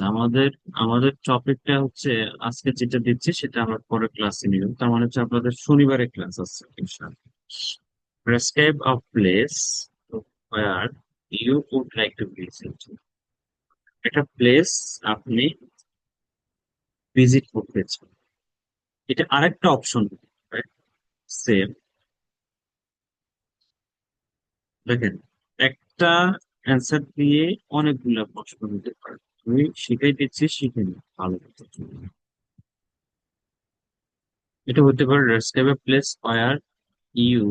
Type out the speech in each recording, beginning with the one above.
আচ্ছা, আমাদের আমাদের টপিকটা হচ্ছে আজকে যেটা দিচ্ছি সেটা আমরা পরে ক্লাসে নিব। তার মানে হচ্ছে আপনাদের শনিবারে ক্লাস আছে ইনশাআল্লাহ। Prescribe a place where you would like to visit. একটা প্লেস আপনি ভিজিট করতে চান, এটা আরেকটা অপশন। সেম, দেখেন, একটা অ্যান্সার দিয়ে অনেকগুলো প্রশ্ন হতে পারে। তুমি শিখাই দিচ্ছি, শিখে নিও ভালো করে। এটা হতে পারে describe a place where you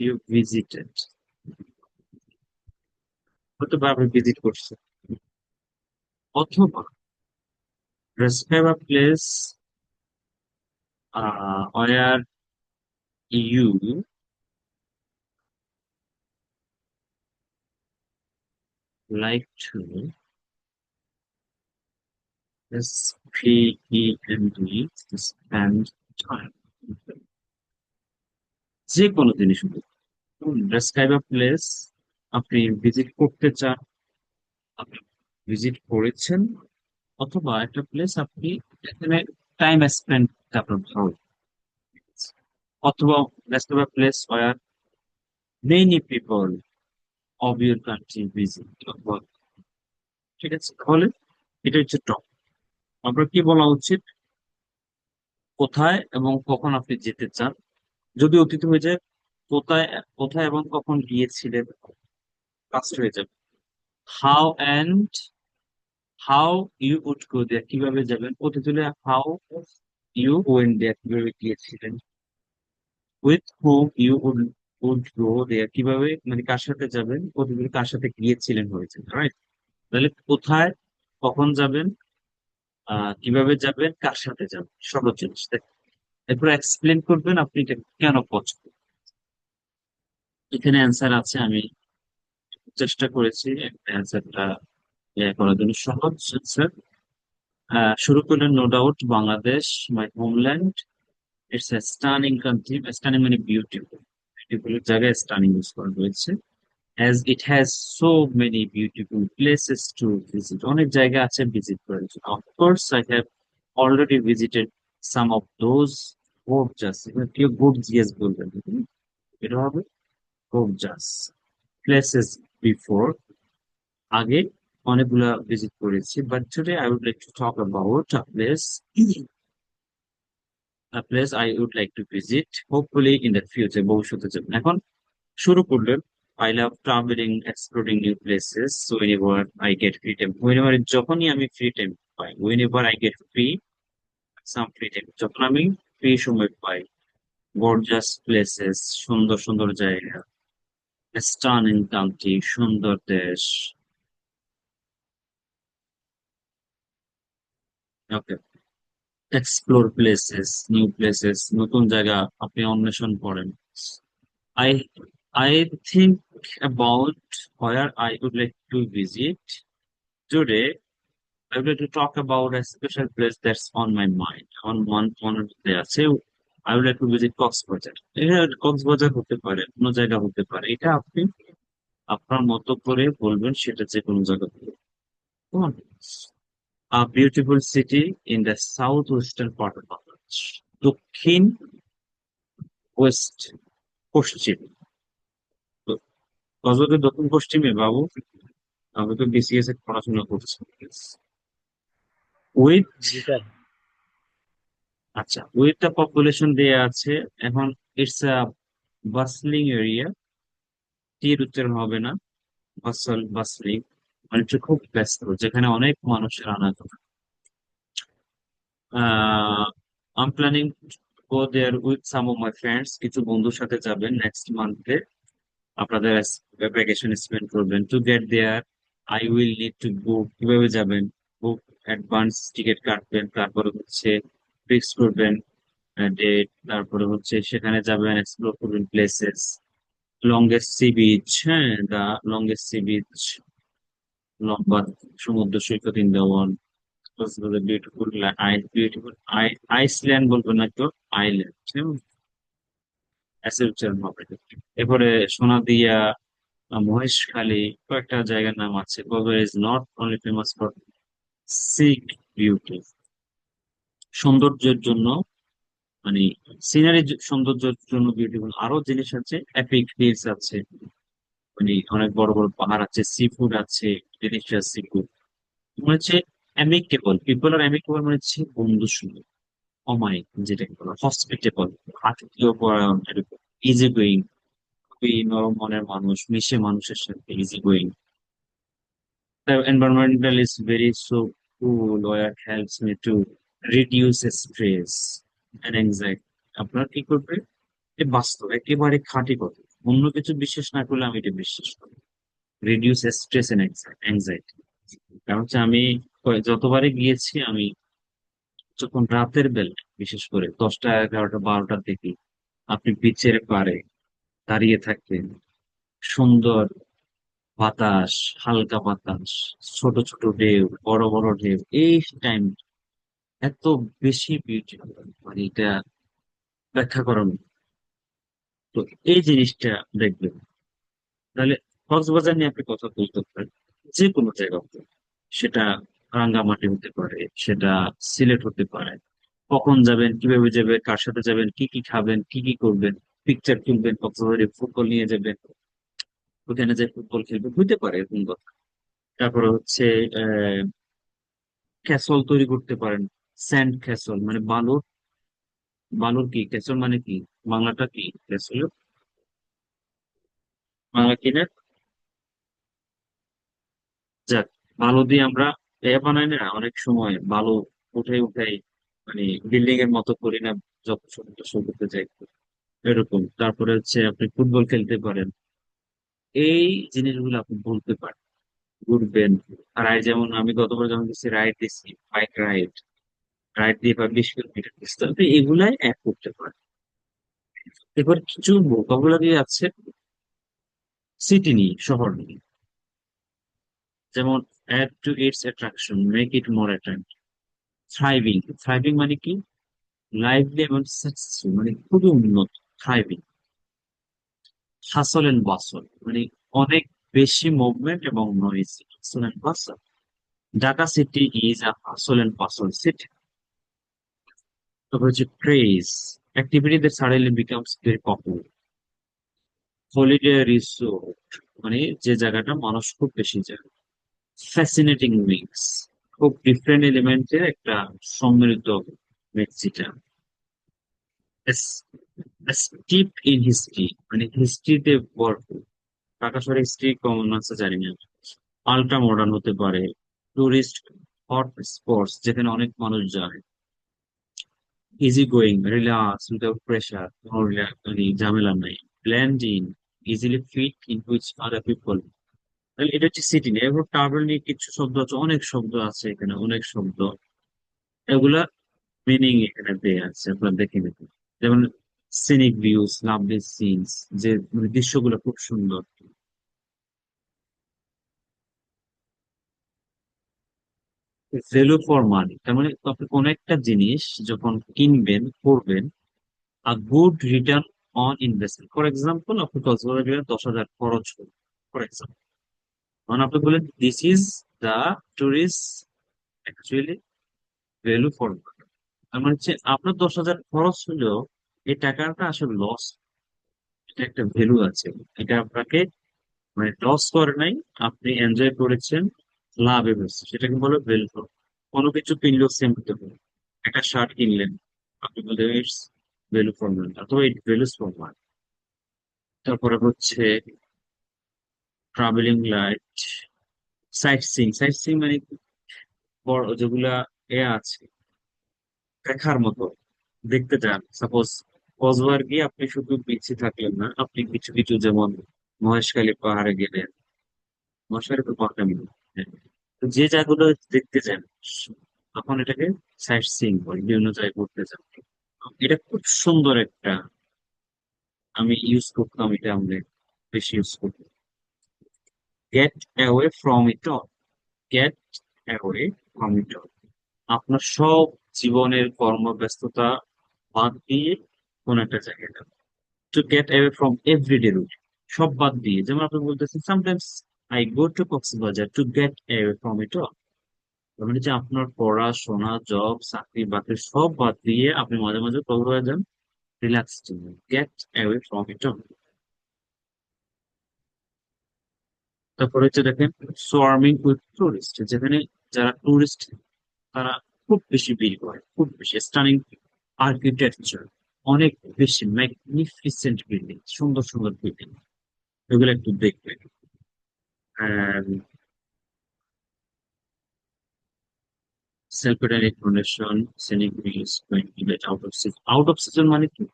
you visited, হতে পারে আপনি ভিজিট করছেন। অথবা describe a place where you like to spend time. যে কোনো জিনিস হতে পারে। ডেসক্রাইব আ প্লেস আপনি ভিজিট করতে চান, আপনি ভিজিট করেছেন, অথবা একটা প্লেস আপনি এখানে টাইম স্পেন্ড আপনার ভালো লাগে। অথবা describe a place where many people of your country visit. ঠিক আছে, তাহলে এটা হচ্ছে টপ। আপনার কি বলা উচিত? কোথায় এবং কখন আপনি যেতে চান। যদি অতীত হয়ে যায়, কোথায় কোথায় এবং কখন গিয়েছিলেন, পাস্ট হয়ে যাবে। How and how you would go there, কিভাবে যাবেন। অতীত হলে হাউ ইউ ওয়েন্ট দেয়ার, কিভাবে গিয়েছিলেন। With whom you would go there, কিভাবে মানে কার সাথে যাবেন। অতীত হলে কার সাথে গিয়েছিলেন হয়েছে, রাইট। তাহলে কোথায়, কখন যাবেন, কিভাবে যাবেন, কার সাথে যাবেন, সহজ জিনিস। এরপর এক্সপ্লেন করবেন আপনি এটা কেন পছন্দ। এখানে অ্যান্সার আছে, আমি চেষ্টা করেছি অ্যান্সারটা করার জন্য। সহজ অ্যান্সার, শুরু করলেন, no doubt Bangladesh my homeland, it's a stunning country. Stunning মানে বিউটিফুল, বিউটিফুল জায়গায় স্টানিং ইউজ করা হয়েছে। As it has so many beautiful places to visit, অনেক জায়গা আছে ভিজিট করার জন্য। Of course I have already visited some of those gorgeous, কেউ গোর্জিয়াস বলবেন, এটা হবে গোর্জাস প্লেসেস বিফোর, আগে অনেকগুলা ভিজিট করেছি। But today I would like to talk about a place I would like to visit hopefully in the future, ভবিষ্যতে যাবেন। এখন শুরু করলেন, I love travelling exploring new places so whenever I get free time, whenever যখনই আমি free time পাই, whenever I get free some free time, যখন আমি ফ্রি সময় পাই। গর্জাস প্লেসেস, সুন্দর সুন্দর জায়গা। স্টানিং কান্ট্রি, সুন্দর দেশ। Okay, explore places, new places, নতুন জায়গা আপনি অন্বেষণ করেন। I I think about where I would like to visit today. I would like to talk about a special place that's on my mind. On মধ্যে আছে, I would like to visit Cox's Bazar. এটা কক্সবাজার হতে পারে, কোনো জায়গা হতে পারে, এটা আপনি আপনার মতো করে বলবেন, সেটা যে কোনো জায়গা হতে পারে। A beautiful city in the southwestern part of Bangladesh. দক্ষিণ ওয়েস্ট, পশ্চিম। তো কক্সবাজার দক্ষিণ পশ্চিমে বাবু, আমি তো বিসিএস এ পড়াশোনা করছি। With, G sir. আচ্ছা, উইথ দ্য পপুলেশন দেয়া আছে। এখন ইটস আ বাসলিং এরিয়া, টির উচ্চারণ হবে না, বাসল বাসলিং মানে হচ্ছে খুব ব্যস্ত, যেখানে অনেক মানুষের আনাগোনা। I'm planning go there with some of my friends, কিছু বন্ধুর সাথে যাবেন নেক্সট মান্থে, আপনাদের ভ্যাকেশন স্পেন্ড করবেন। To get there I will need to book, কিভাবে যাবেন, বুক অ্যাডভান্স টিকিট কাটবেন, তারপরে হচ্ছে ফিক্স করবেন ডেট, তারপরে হচ্ছে সেখানে যাবেন, এক্সপ্লোর করবেন প্লেসেস। লংগেস্ট সি বিচ, হ্যাঁ, দা লংগেস্ট সি বিচ, লম্বা সমুদ্র সৈকত in the world. Beautiful beautiful island বলবেন না তো, আইল্যান্ড, অ্যাসের উচ্চারণ হবে। এরপরে সোনাদিয়া মহেশখালী, কয়েকটা জায়গার নাম আছে। Cox's Bazar is not only famous for sick beauty, সৌন্দর্যের জন্য, মানে সিনারি সৌন্দর্যের জন্য বিউটিফুল, আরো জিনিস আছে, এপিক হিলস আছে, মানে অনেক বড় বড় পাহাড় আছে, সি ফুড আছে, ডিলিশিয়াস সি ফুড। মনে হচ্ছে অ্যামিকেবল, পিপল আর অ্যামিকেবল মানে হচ্ছে বন্ধু সুলভ, অমায়িক যেটাকে বলা, হসপিটেবল, আত্মীয় পরায়ণ, ইজি গোয়িং, খুবই নরম মনের মানুষ, মিশে মানুষের সাথে, easy going. The environmental is very so cool, where it helps me to reduce stress and anxiety. আপনার কি করবে? এ বাস্তব, একেবারে খাঁটি কথা। অন্য কিছু বিশ্বাস না করলে আমি এটা বিশ্বাস করি। Reduce stress and anxiety. কারণ হচ্ছে আমি যতবারই গিয়েছি, আমি যখন রাতের বেলা, বিশেষ করে 10টা 11টা 12টার দিকে আপনি বিচের পাড়ে দাঁড়িয়ে থাকবেন, সুন্দর বাতাস, হালকা বাতাস, ছোট ছোট ঢেউ, বড় বড় ঢেউ, এই টাইম এত বেশি বিউটিফুল, মানে এটা ব্যাখ্যা করানো। তো এই জিনিসটা দেখবেন, তাহলে কক্সবাজার নিয়ে আপনি কথা বলতে পারেন যে কোনো জায়গা হতে, সেটা রাঙ্গামাটি হতে পারে, সেটা সিলেট হতে পারে। কখন যাবেন, কিভাবে যাবেন, কার সাথে যাবেন, কি কি খাবেন, কি কি করবেন, পিকচার তুলবেন, কক্সবাজারে ফুটবল নিয়ে যাবেন, ওখানে যে ফুটবল খেলবেন, হইতে পারে এরকম কথা। তারপরে হচ্ছে আহ ক্যাসল তৈরি করতে পারেন, স্যান্ড ক্যাসল, মানে বালুর, বালুর কি ক্যাসল মানে কি, বাংলাটা কি ক্যাসল, বাংলা কি না, যাক, বালু দিয়ে আমরা বানাই না অনেক সময়, বালু উঠাই উঠাই, মানে বিল্ডিং এর মতো করি না, যত সমুদ্র সৈকতে যাই, এরকম। তারপরে হচ্ছে আপনি ফুটবল খেলতে পারেন, এই জিনিসগুলো আপনি বলতে পারেন, ঘুরবেন। আর যেমন আমি গতবার যখন গেছি, রাইড দিচ্ছি, বাইক রাইড, রাইড দিয়ে বা 20 কিলোমিটার দিচ্ছি, আপনি এগুলাই অ্যাড করতে পারেন। এবার কিছু ভোকাবুলারি আছে সিটি নিয়ে, শহর নিয়ে, যেমন add to its attraction, make it more attractive. Thriving, thriving মানে কি, লাইভলি এবং সাকসেসফুল, মানে খুবই উন্নত, থ্রাইভিং। হাসল এন্ড বাসল, মানে অনেক বেশি মুভমেন্ট এবং noisy, hustle and bustle. Dhaka city is a hustle and bustle city. তারপর হচ্ছে craze, activity that suddenly becomes very popular. Holiday resort, মানে যে জায়গাটা মানুষ খুব বেশি যায়। ফ্যাসিনেটিং মিক্স, খুব ডিফারেন্ট এলিমেন্টের একটা সম্মিলিত মিক্স যেটা। স্টিপ ইন হিস্ট্রি, মানে হিস্ট্রিতে ভরপুর। ঢাকা শহরে হিস্ট্রি কমন আছে জানি না। আল্ট্রা মডার্ন হতে পারে। টুরিস্ট হট স্পটস, যেখানে অনেক মানুষ যায়। Easy going, relax without pressure, কোনো মানে ঝামেলা নাই। Blend in, easily fit in which other people. তাহলে এটা হচ্ছে সিটি নিয়ে। এবার ট্রাভেল নিয়ে কিছু শব্দ আছে, অনেক শব্দ আছে এখানে, অনেক শব্দ, এগুলা মিনিং এখানে দেয়া আছে, আপনার দেখে নিতে। যেমন সিনিক ভিউস, লাভলি সিনস, যে মানে দৃশ্যগুলো খুব সুন্দর। ভ্যালু ফর মানি, তার মানে আপনি কোন একটা জিনিস যখন কিনবেন, করবেন, a good return on investment. For example, আপনি কক্সবাজার গেলেন, 10,000 খরচ হল, ফর এক্সাম্পল, মানে আপনি বলেন this is the tourist actually value for money. তার মানে হচ্ছে আপনার 10,000 খরচ হলেও এই টাকাটা আসলে লস, এটা একটা ভ্যালু আছে। এটা আপনাকে মানে লস করে নাই, আপনি এনজয় করেছেন, লাভে হয়েছে, সেটাকে বলে ভ্যালু ফর। কোনো কিছু কিনলেও সেম হতে পারে, একটা শার্ট কিনলেন, আপনি বললেন ইটস ভ্যালু ফর মানি, অথবা ইট ভ্যালুস ফর মানি। তারপরে হচ্ছে travelling light, sightseeing, sightseeing মানে বড় যেগুলা আছে দেখার মতো, দেখতে চান, সাপোজ কক্সবাজার গিয়ে আপনি শুধু বিচে থাকলেন না, আপনি কিছু কিছু যেমন মহেশখালী পাহাড়ে গেলেন, মহেশখালী তো পাহাড়ে গেলেন, হ্যাঁ। তো যে জায়গাগুলো দেখতে চান, তখন এটাকে সাইট সিইং বলে, বিভিন্ন জায়গায় ঘুরতে যান। এটা খুব সুন্দর একটা, আমি ইউজ করতাম এটা, আমরা বেশি ইউজ করতাম। Gate away from it all, gate away from it all, আপনার সব জীবনের কর্মব্যস্ততা বাদ দিয়ে কোন একটা জায়গায় যান, to get away from everyday routine. সব বাদ দিয়ে, যেমন আপনি বলতেছেন sometimes I go to Cox's Bazar to get away from it all. তার মানে যে আপনার পড়াশোনা, জব, চাকরি বাকরি সব বাদ দিয়ে আপনি মাঝে মাঝে কক্সবাজার যান রিল্যাক্স জন্য, gate away from it all. তারপরে হচ্ছে দেখেন সোয়ার্মিং উইথ টুরিস্ট, যেখানে যারা টুরিস্ট তারা খুব বেশি ভিড় করে, খুব বেশি স্টানিং আর্কিটেকচার, অনেক বেশি ম্যাগনিফিসেন্ট বিল্ডিং, সুন্দর সুন্দর বিল্ডিং, এগুলো একটু দেখবেন। Self donation, scenic views, out off season মানে কি?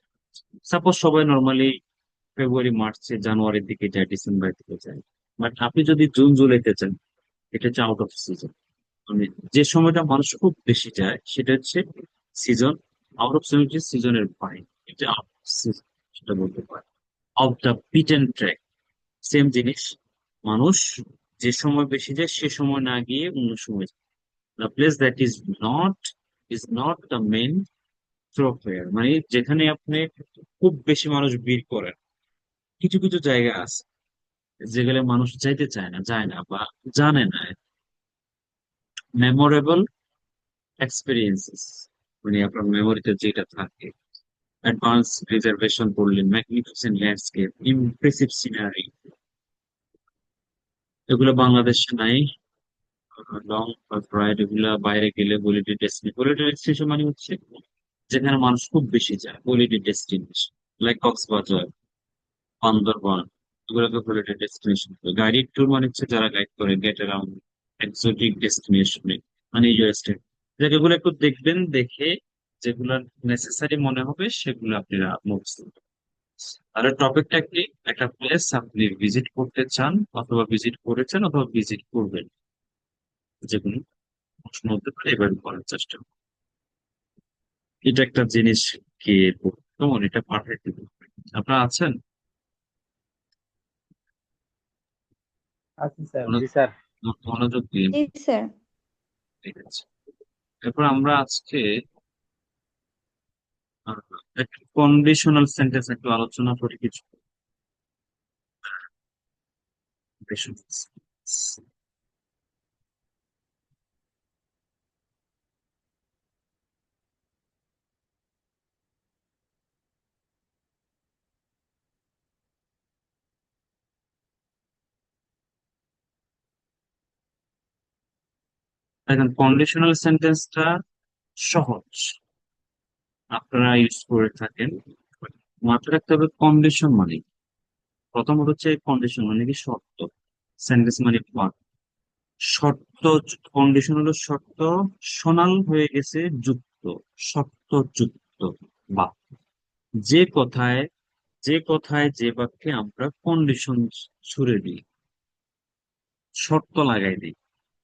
সাপোজ সবাই নর্মালি ফেব্রুয়ারি মার্চে জানুয়ারির দিকে যায়, ডিসেম্বরের দিকে যায়, বাট আপনি যদি জুন জুলাইতে যান, এটা হচ্ছে আউট অফ সিজন। মানে যে সময়টা মানুষ খুব বেশি যায় সেটা হচ্ছে সিজন। আউট অফ সিজন হচ্ছে সিজনের বাইরে, এটা আউট অফ সিজন সেটা বলতে পারে। Of the beaten track, same জিনিস। মানুষ যে সময় বেশি যায় সে সময় না গিয়ে অন্য সময় যায়। The place that is not the main thoroughfare, মানে যেখানে আপনি খুব বেশি মানুষ ভিড় করেন। কিছু কিছু জায়গা আছে যেগুলো মানুষ যাইতে চায় না, যায় না বা জানে না। মেমোরেবল এক্সপিরিয়েন্সেস, মানে আপনার মেমোরিতে যেটা থাকে। অ্যাডভান্স রিজার্ভেশন করলেন, ম্যাগনিফিসেন্ট ল্যান্ডস্কেপ, ইমপ্রেসিভ সিনারি, এগুলো বাংলাদেশে নাই। লং রাইড, এগুলা বাইরে গেলে হলিডে ডেস্টিনেশন, হলিডে ডেস্টিনেশন মানে হচ্ছে যেখানে মানুষ খুব বেশি যায়, holiday destination like Cox's Bazar, Bandarban, এগুলোকে হলিডে ডেস্টিনেশন। গাইডেড ট্যুর মানে হচ্ছে যারা গাইড করে গেট অ্যারাউন্ড এক্সোটিক ডেস্টিনেশনে, মানে ইউএসএ। যেগুলো একটু দেখবেন, দেখে যেগুলো নেসেসারি মনে হবে সেগুলো আপনারা মুখস্থ করবেন। আর টপিকটা কি? একটা প্লেস আপনি ভিজিট করতে চান, অথবা ভিজিট করেছেন, অথবা ভিজিট করবেন, যেগুলো প্রশ্ন হতে পারে এবার করার চেষ্টা করুন। এটা একটা জিনিস কে কেমন, এটা পারফেক্ট। আপনারা আছেন? আচ্ছা স্যার, জি মনো- স্যার। মনোযোগ দিন। জি স্যার। ঠিক আছে, এরপর আমরা আজকে একটু কন্ডিশনাল সেন্টেন্স একটু আলোচনা করি, কিছু conditional sentence। দেখেন কন্ডিশনাল সেন্টেন্সটা সহজ, আপনারা ইউজ করে থাকেন। মাথায় রাখতে হবে কন্ডিশন মানে কি। প্রথমত হচ্ছে কন্ডিশন মানে কি শর্ত, সেন্টেন্স মানে বাক্য। শর্ত, কন্ডিশন হলো শর্ত, সনাল হয়ে গেছে যুক্ত, শর্ত যুক্ত বাক্য। যে কথায় যে বাক্যে আমরা কন্ডিশন ছুড়ে দিই, শর্ত লাগাই দিই,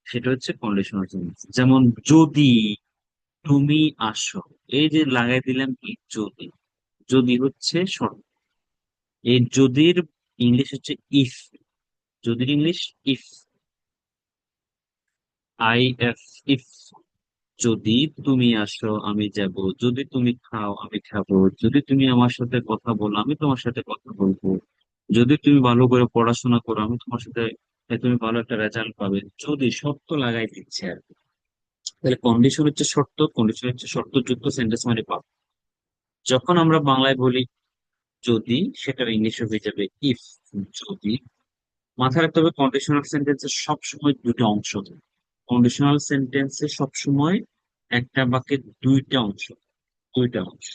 সেটা হচ্ছে কন্ডিশনাল সেন্টেন্স। যেমন যদি তুমি আসো, এই যে লাগাই দিলাম কি যদি, যদি হচ্ছে শর্ত। এই যদির ইংলিশ হচ্ছে ইফ, যদির ইংলিশ ইফ, IF, ইফ। যদি তুমি আসো আমি যাব, যদি তুমি খাও আমি খাবো, যদি তুমি আমার সাথে কথা বলো আমি তোমার সাথে কথা বলবো, যদি তুমি ভালো করে পড়াশোনা করো আমি তোমার সাথে, তুমি ভালো একটা রেজাল্ট পাবে। যদি শর্ত লাগাই দিচ্ছে আর কি। তাহলে কন্ডিশন হচ্ছে শর্ত, কন্ডিশন হচ্ছে শর্তযুক্ত সেন্টেন্স মানে পাবো। যখন আমরা বাংলায় বলি যদি, সেটার ইংলিশে হয়ে যাবে ইফ। যদি, মাথায় রাখতে হবে কন্ডিশনাল সেন্টেন্সের সবসময় দুটো অংশ থাকে। কন্ডিশনাল সেন্টেন্সে সবসময় একটা বাক্যে দুইটা অংশ, দুইটা অংশ,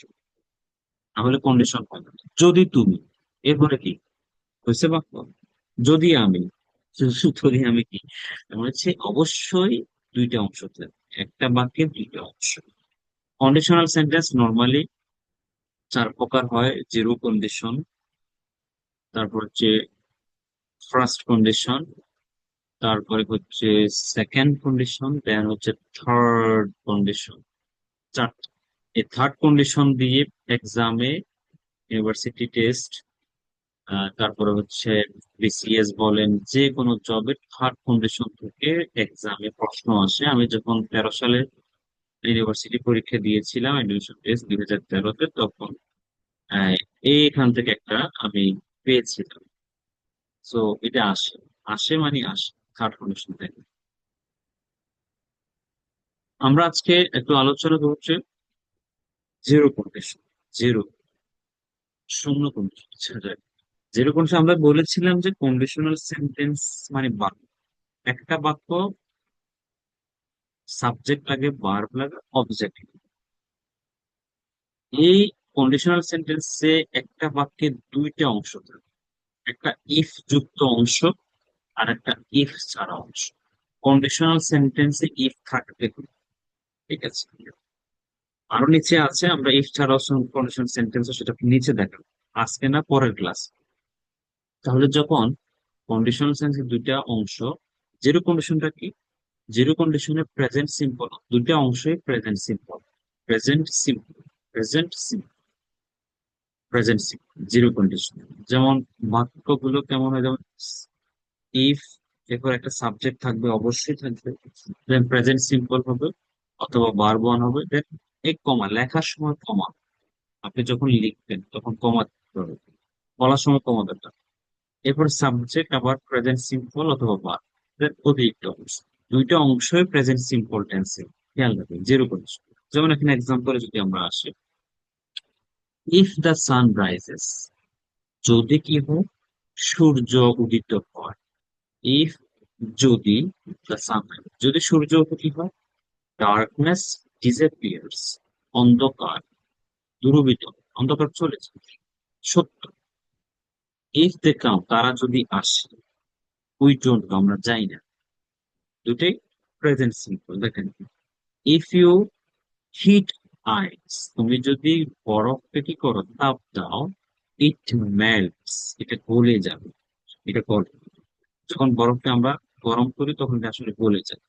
তাহলে কন্ডিশন হয় না। যদি তুমি, এরপরে কি হয়েছে বাক্য? যদি আমি, যদি আমি কি, তার মানে হচ্ছে অবশ্যই দুইটা অংশ থাকে, একটা বাক্যের দুইটা অংশ। কন্ডিশনাল সেন্টেন্স নর্মালি চার প্রকার হয়: জিরো কন্ডিশন, তারপর হচ্ছে ফার্স্ট কন্ডিশন, তারপরে হচ্ছে সেকেন্ড কন্ডিশন, দেন হচ্ছে থার্ড কন্ডিশন। চারটা। এই থার্ড কন্ডিশন দিয়ে এক্সামে, ইউনিভার্সিটি টেস্ট, তারপরে হচ্ছে বিসিএস বলেন, যে কোনো জবের থার্ড কন্ডিশন থেকে এক্সামে প্রশ্ন আসে। আমি যখন 13 সালে ইউনিভার্সিটি পরীক্ষা দিয়েছিলাম, এডমিশন টেস্ট 2013-তে, তখন আহ, এইখান থেকে একটা আমি পেয়েছিলাম। সো এটা আসে, আসে মানে আসে, থার্ড কন্ডিশন থেকে। আমরা আজকে একটু আলোচনা করছি জিরো কন্ডিশন। জিরো, শূন্য কন্ডিশন ছেড়ে। জিরো কন্ডিশন আমরা বলেছিলাম যে কন্ডিশনাল সেন্টেন্স মানে বাক্য, একটা বাক্য সাবজেক্ট লাগে, ভার্ব লাগে, অবজেক্ট। এই কন্ডিশনাল সেন্টেন্সে একটা বাক্যে দুইটা অংশ থাকে, একটা ইফ যুক্ত অংশ আর একটা ইফ ছাড়া অংশ। কন্ডিশনাল সেন্টেন্সে ইফ থাকবে, ঠিক আছে। আরো নিচে আছে, আমরা ইফ ছাড়াও কন্ডিশনাল সেন্টেন্স সেটা নিচে দেখাবো, আজকে না পরের ক্লাস। তাহলে যখন কন্ডিশনাল সেন্সের দুইটা অংশ, জিরো কন্ডিশনটা কি? জিরো কন্ডিশনে প্রেজেন্ট সিম্পল, দুইটা অংশই present simple. Present simple, present simple, present simple zero condition. যেমন বাক্যগুলো কেমন হয়, যেমন ইফ, এরপর একটা সাবজেক্ট থাকবে, অবশ্যই থাকবে, দেন প্রেজেন্ট সিম্পল হবে অথবা ভার্ব ওয়ান হবে, দেন এক কমা, লেখার সময় কমা, আপনি যখন লিখবেন তখন কমা দিতে হবে, বলার সময় কমা দরকার। এরপর সাবজেক্ট আবার প্রেজেন্ট সিম্পল অথবা ভার্ব, দেন অতিরিক্ত অংশ, দুইটা অংশই প্রেজেন্ট সিম্পল টেন্সে। খেয়াল রাখবেন জিরো কন্ডিশন। যেমন এখানে এক্সাম্পলে যদি আমরা আসি, ইফ দ্য সান রাইজেস, যদি কি হয়, সূর্য উদিত হয়। ইফ, যদি, দ্য সান, যদি সূর্য ওঠে কি হয়, ডার্কনেস ডিসঅ্যাপিয়ার্স, অন্ধকার দূরীভূত, অন্ধকার চলে যায়। সত্য, ইফ দে কাম, তারা যদি আসে, উই ডোন্ট, আমরা যাই না। দুটাই প্রেজেন্ট সিম্পল। দেখেন, ইফ ইউ হিট আইস, তুমি যদি বরফকে কি করো, তাপ দাও, ইট মেল্টস, এটা গলে যাবে, এটা গলে। যখন বরফকে আমরা গরম করি তখন এটা আসলে গলে যায়।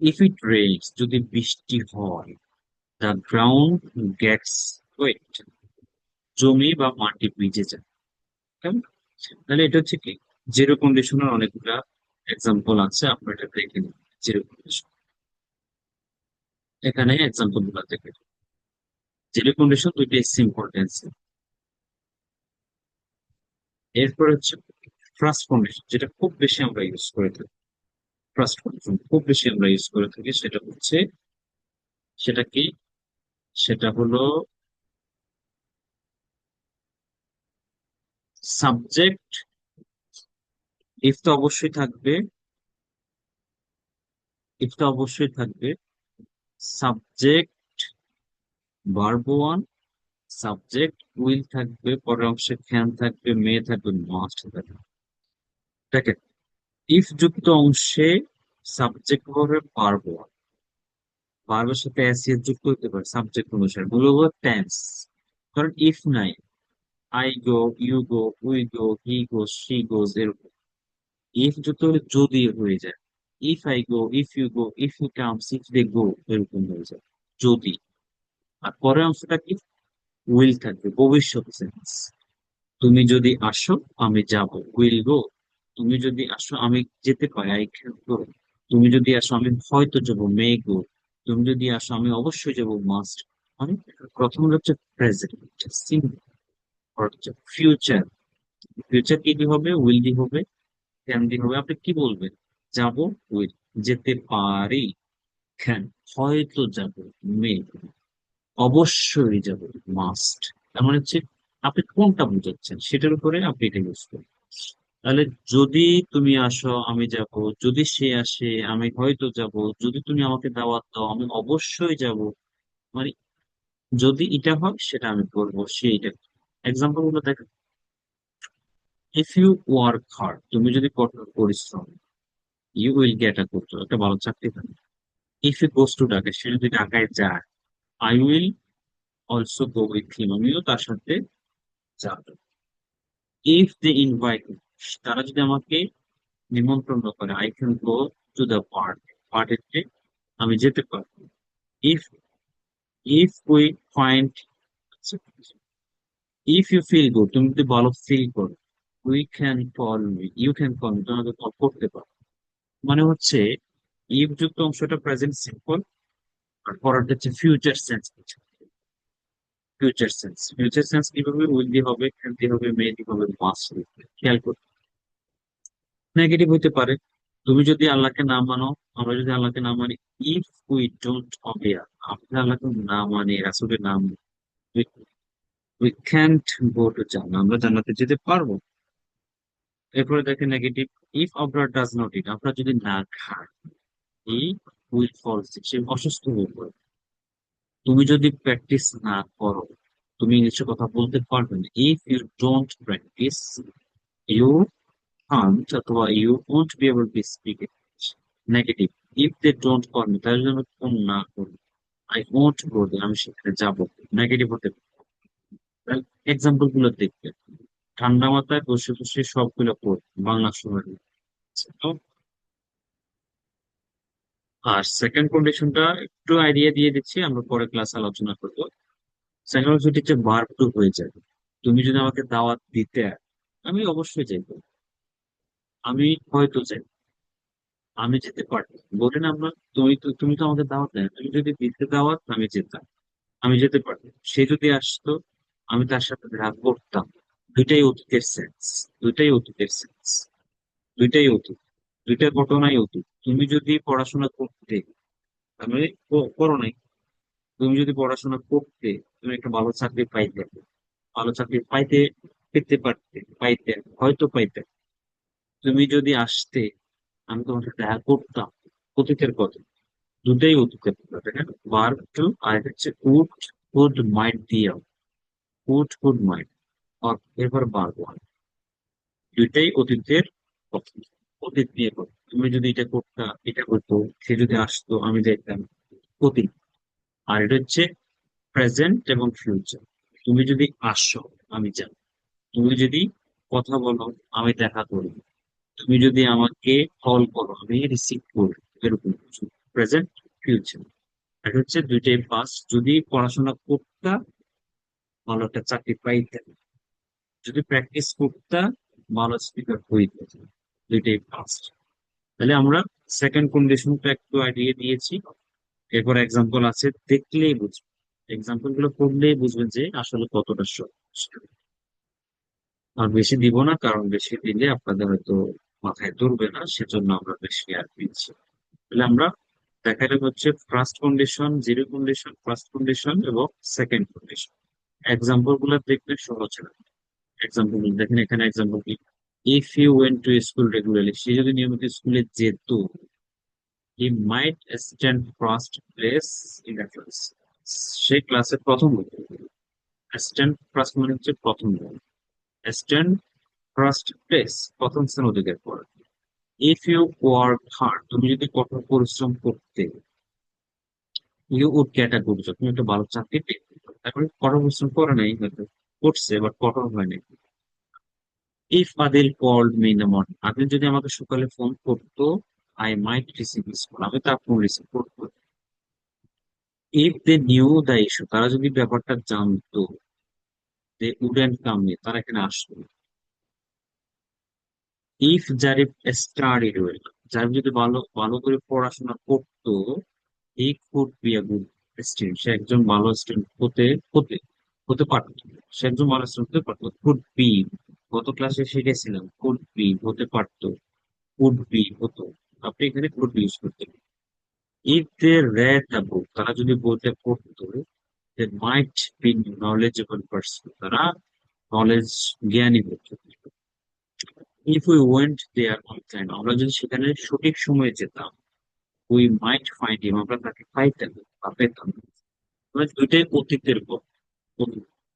ইফ ইট রেইনস, যদি বৃষ্টি হয়, দ্য গ্রাউন্ড গেটস ওয়েট, জমি বা মাটি ভিজে যায়। কেমন? তাহলে এটা হচ্ছে কি, জিরো কন্ডিশনের অনেকগুলা এক্সাম্পল আছে, আপনার এটা দেখে নিন। জিরো কন্ডিশন, এখানে এক্সাম্পল গুলা দেখে নিন। জিরো কন্ডিশন দুইটাই সিম্পল টেন্স। এরপর হচ্ছে ফার্স্ট কন্ডিশন, যেটা খুব বেশি আমরা ইউজ করে থাকি। ফার্স্ট কন্ডিশন খুব বেশি আমরা ইউজ করে থাকি, সেটা হচ্ছে, সেটা কি, সেটা হলো সাবজেক্ট, ইফ তো অবশ্যই থাকবে, ইফ তো অবশ্যই থাকবে, subject verb one, subject will থাকবে, পরের অংশে ক্যান থাকবে, মে থাকবে, মাস্ট থাকবে। দেখেন, ইফ যুক্ত অংশে সাবজেক্ট হবে ভার্ব ওয়ান, ভার্বের সাথে এসিএস যুক্ত হতে পারে সাবজেক্ট অনুসারে, গুলো হলো টেন্স। কারণ ইফ নাই, I go, you go, we go, he goes, she goes, এরকম। ইফ যুক্ত হলে যদি হয়ে যায়, if I go, if you go, if you comes, if they go, এরকম হয়ে যায় যদি। আর পরের অংশটা কি, উইল থাকবে, ভবিষ্যৎ সেন্স। তুমি যদি আসো আমি যাব, উইল গো। তুমি যদি আসো আমি যেতে পারি, আই ক্যান গো। তুমি যদি আসো আমি হয়তো যাবো, মে গো। তুমি যদি আসো আমি অবশ্যই যাবো, মাস্ট। মানে প্রথম হচ্ছে প্রেজেন্ট সিম্পল, হচ্ছে ফিউচার, ফিউচার কি কি হবে, উইল দি হবে, ক্যান দি হবে। আপনি কি বলবেন, যাব, উইল, যেতে পারি, ক্যান, হয়তো যাব, মে, অবশ্যই যাব, মাস্ট। তার মানে হচ্ছে আপনি কোনটা বুঝাচ্ছেন সেটার উপরে আপনি এটা ইউজ করেন। তাহলে যদি তুমি আসো আমি যাব, যদি সে আসে আমি হয়তো যাব, যদি তুমি আমাকে দাওয়াত দাও আমি অবশ্যই যাব। মানে যদি এটা হয় সেটা আমি করবো, সে এটা। এক্সাম্পল গুলো দেখেন, ইফ ইউ ওয়ার্ক হার্ড, তুমি যদি কঠোর পরিশ্রম, you will get a good, একটা ভালো চাকরি পাবে। If you goes to Dhaka, সে যদি ঢাকায় যায়, I will also go with him, আমিও তার সাথে যাবো। ইফ দে ইনভাইট, তারা যদি আমাকে নিমন্ত্রণ করে, I can go to the party, পার্টিতে আমি যেতে পারবো। If, if we find, if you feel good, তুমি যদি ভালো ফিল করো, we can call me, you can call me, তোমাকে কল করতে পারো। মানে হচ্ছে ইফ যুক্ত অংশটা প্রেজেন্ট সিম্পল, আর পরেরটা হচ্ছে future sense. Future sense, future sense কিভাবে, উইল দিয়ে হবে, ক্যান দিয়ে হবে, মে দিয়ে হবে, মাস্ট দিয়ে হবে। খেয়াল করুন, নেগেটিভ হইতে পারে। তুমি যদি আল্লাহকে না মানো, আমরা যদি আল্লাহকে না মানি, ইফ উই ডোন্ট অবেয়ার, আমরা আল্লাহকে না মানি, রাসূলের নাম, উই ক্যান্ট গো টু জান্নাহ, আমরা জান্নাতে যেতে পারবো। এরপরে দেখেন negative, if Abrar does not eat, আমরা যদি না খাই, এই উইল ফল সিক, সে অসুস্থ হয়ে পড়ে। তুমি যদি প্র্যাকটিস না করো, তুমি ইংলিশে কথা বলতে পারবে না। If you don't practise, you can't, অথবা you won't be able to speak it. Negative, if they don't call me, তাহলে যদি আমি ফোন না করি, আই ওন্ট গো দেয়ার, আমি সেখানে যাবো। নেগেটিভ হতে পারে। এক্সাম্পল গুলো দেখবে, ঠান্ডা মাথায় বসে বসে সবগুলো পড়ে, বাংলা শহরে। আর সেকেন্ড কন্ডিশনটা একটু আইডিয়া দিয়ে দিচ্ছি, আমরা পরে ক্লাস আলোচনা করবো। সেকেন্ড হচ্ছে হচ্ছে ভার্ব টু হয়ে যাবে। তুমি যদি আমাকে দাওয়াত দিতে, আমি অবশ্যই যাইবো, আমি হয়তো যাই, আমি যেতে পারি, বলি না আমরা, তুমি তো আমাকে দাওয়াত দেয়, তুমি যদি দিতে দাওয়াত আমি যেতাম, আমি যেতে পারি। সে যদি আসতো, আমি তার সাথে রাগ করতাম। দুইটাই অতীতের সেন্স, দুইটাই অতীতের সেন্স, দুইটাই অতীত, দুইটা ঘটনাই অতীত। তুমি যদি পড়াশোনা করতে, আমি করো নাই, তুমি যদি পড়াশোনা করতে, তুমি একটা ভালো চাকরি পাইতে, ভালো চাকরি পাইতে, পেতে পারতে, পাইতে, হয়তো পাইতে। তুমি যদি আসতে, আমি তোমার সাথে দেখা করতাম, অতীতের কথা, দুটাই অতীতের কথা, তাই না? ভার্ব টু, আর এটা হচ্ছে উড, কুড, মাইট দিয়ে, উড, কুড, মাইট, আর এবার ভার্ব ওয়ান, দুইটাই অতীতের কথা, অতীত নিয়ে কথা। তুমি যদি এটা করতা, এটা করতো, সে যদি আসতো, আমি দেখতাম, অতীত। আর এটা হচ্ছে প্রেজেন্ট এবং ফিউচার। তুমি যদি আসো, আমি যাই, তুমি যদি কথা বলো, আমি দেখা করি, তুমি যদি আমাকে কল করো, আমি রিসিভ করি, এরকম কিছু। প্রেজেন্ট, ফিউচার, এটা হচ্ছে দুইটাই পাস্ট। যদি পড়াশোনা করতা, ভালো একটা চাকরি পাইতে, যদি প্র্যাকটিস করতা, ভালো স্পিকার হইতে, দুইটাই পাস্ট। তাহলে আমরা সেকেন্ড কন্ডিশনটা একটু আইডিয়া দিয়েছি। এরপর এক্সাম্পল আছে, দেখলেই বুঝবেন, এক্সাম্পল গুলো পড়লেই বুঝবেন যে আসলে কতটা সহজ। আর বেশি দিব না, কারণ বেশি দিলে আপনাদের হয়তো মাথায় ধরবে না, সেজন্য আমরা বেশি আর দিচ্ছি। তাহলে আমরা দেখাটা হচ্ছে first condition, zero condition, first condition এবং সেকেন্ড কন্ডিশন। এক্সাম্পল গুলো দেখলে সহজ হবে। এক্সাম্পল দেখেন, এখানে এক্সাম্পল কি, if you went to school regularly, সে যদি নিয়মিত স্কুলে যেত, he might stand first place in the class, সে ক্লাসে প্রথম হতো। স্ট্যান্ড ফার্স্ট মানে হচ্ছে প্রথম, স্ট্যান্ড ফার্স্ট প্লেস, প্রথম স্থান অধিকার করে। ইফ ইউ ওয়ার্ক হার্ড, তুমি যদি কঠোর পরিশ্রম করতে, you would get a good job, তুমি একটা ভালো চাকরি পেতে। তারপরে কঠোর পরিশ্রম করে নাই, হয়তো করছে বাট কঠোর হয় নাই। If Adil called me in the morning, Adil যদি আমাকে সকালে ফোন করতো, I might receive his call, আমি তার ফোন রিসিভ করবো। If they knew the issue, তারা যদি ব্যাপারটা জানতো, দে উডেন্ট কাম, তারা এখানে আসতো না। If Zarif studied well, Zarif যদি ভালো ভালো করে পড়াশোনা করতো, he could be a good student, সে একজন ভালো স্টুডেন্ট হতে হতে হতে পারতো, সে একজন ভালো স্টুডেন্ট হতে পারতো। কুড বি, গত ক্লাসে শিখেছিলাম, কুড বি হতে পারতো, কুড বি হতো, আপনি এখানে কুড বি ইউজ করতে। If they read the book, তারা যদি বইটা পড়তো, they might be knowledgeable person, তারা নলেজ, জ্ঞানী হতো। If we went there on time, আমরা যদি সেখানে সঠিক সময়ে যেতাম, উই মাইট ফাইন্ড হিম, আমরা তাকে পাইতাম বা পেতাম। মানে দুইটাই অতীতের কথা।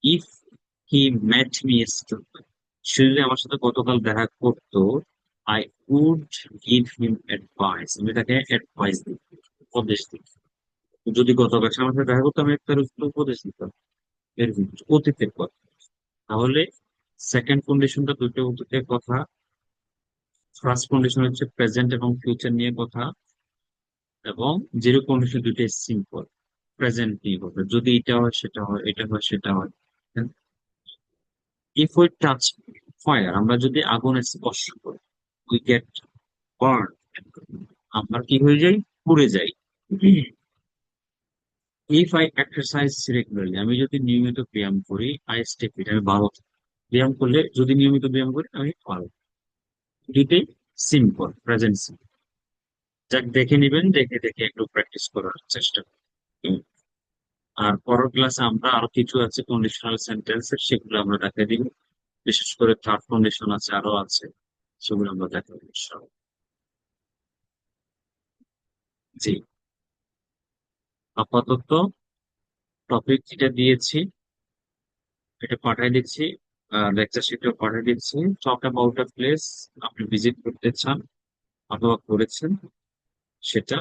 ইফ হি ম্যাট মি, সে যদি আমার সাথে গতকাল দেখা করতো, I would give him advice, আমি তাকে অ্যাডভাইস দিই, উপদেশ দিই। যদি গতকাল সে আমার সাথে দেখা করতো, আমি তার উপদেশ দিতাম, এরকম কিছু, অতীতের কথা। তাহলে সেকেন্ড কন্ডিশনটা দুটো অতীতের কথা, ফার্স্ট কন্ডিশন হচ্ছে প্রেজেন্ট এবং ফিউচার নিয়ে কথা, এবং জিরো কন্ডিশন দুইটাই সিম্পল, প্রেজেন্ট নিয়ে কথা, যদি এটা হয় সেটা হয়, এটা হয় সেটা হয়। ইফ উই টাচ ফায়ার, আমরা যদি আগুনে স্পর্শ করি, উই গেট বার্ন, আমরা কি হয়ে যাই, পুড়ে যাই। ইফ আই এক্সারসাইজ রেগুলারলি, আমি যদি নিয়মিত ব্যায়াম করি, আই স্টে ফিট, আমি ভালো থাকি। ব্যায়াম করলে, যদি নিয়মিত ব্যায়াম করি, আমি ভালো, দুইটাই সিম্পল প্রেজেন্ট সিম্পল। যাক দেখে নিবেন, দেখে দেখে একটু প্র্যাকটিস করার চেষ্টা করুন। আর পরের ক্লাসে আমরা আরো কিছু আছে কন্ডিশনাল সেন্টেন্সের, সেগুলো আমরা দেখা দিব। বিশেষ করে থার্ড কন্ডিশন আছে, আরো আছে, সেগুলো আমরা দেখাবো ইনশাআল্লাহ। জি, আপাতত টপিক যেটা দিয়েছি এটা পাঠিয়ে দিচ্ছি, লেকচার শিটও পাঠিয়ে দিচ্ছি। টক অ্যাবাউট আ প্লেস আপনি ভিজিট করতে চান অথবা করেছেন সেটা।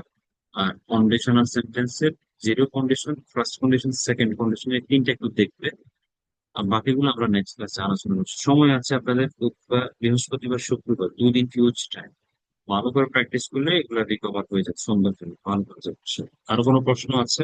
আর কন্ডিশনাল সেন্টেন্সের zero condition, first condition, second condition, এই তিনটা একটু দেখবে। আর বাকিগুলো আমরা নেক্সট ক্লাসে আলোচনা করছি। সময় আছে আপনাদের বুধবার, বৃহস্পতিবার, শুক্রবার, 2 দিন হিউজ টাইম। ভালো করে প্র্যাকটিস করলে এগুলো রিকভার হয়ে যাবে, সুন্দর করে ভালো করে যাচ্ছে। আরো কোনো প্রশ্ন আছে?